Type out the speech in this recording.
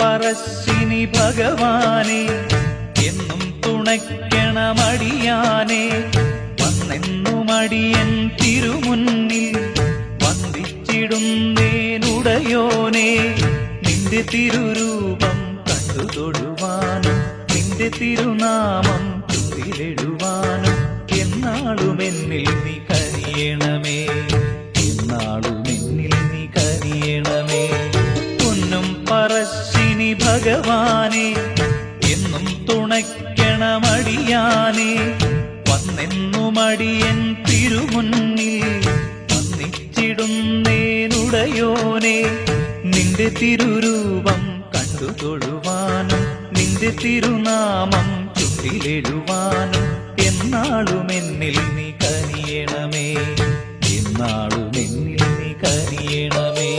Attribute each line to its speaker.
Speaker 1: പറശ്ശിനി ഭഗവാനെ എന്നും തുണയ്ക്കണമടിയാനെ വന്നെന്നുമടിയൻ തിരുമുന്നിൽ വന്ദിച്ചിടുന്നേനുടയോനെ നിന്റെ തിരുരൂപം കണ്ടു തൊഴുവാനും നിന്റെ തിരുനാമം ചുണ്ടിലിടുവാനും എന്നാളുമെന്നിൽ നീ കനിയണമേ എന്നാളുമെന്നിൽ നീ കനിയണമേ പൊന്നും പറശ്ശിനി ഭഗവാനെ എന്നും തുണയ്ക്കണമടിയാനെ വന്നെന്നുമടിയൻ തിരുമുന്നിൽ വന്ദിച്ചിടുന്നേനുടയോനെ നിന്റെ തിരുരൂപം കണ്ടു തൊഴുവാനും നിന്റെ തിരുനാമം ചുണ്ടിലെഴുവാനും എന്നാളുമെന്നിൽ നീ കനിയണമേ എന്നാളുമെന്നിൽ നീ കനിയണമേ.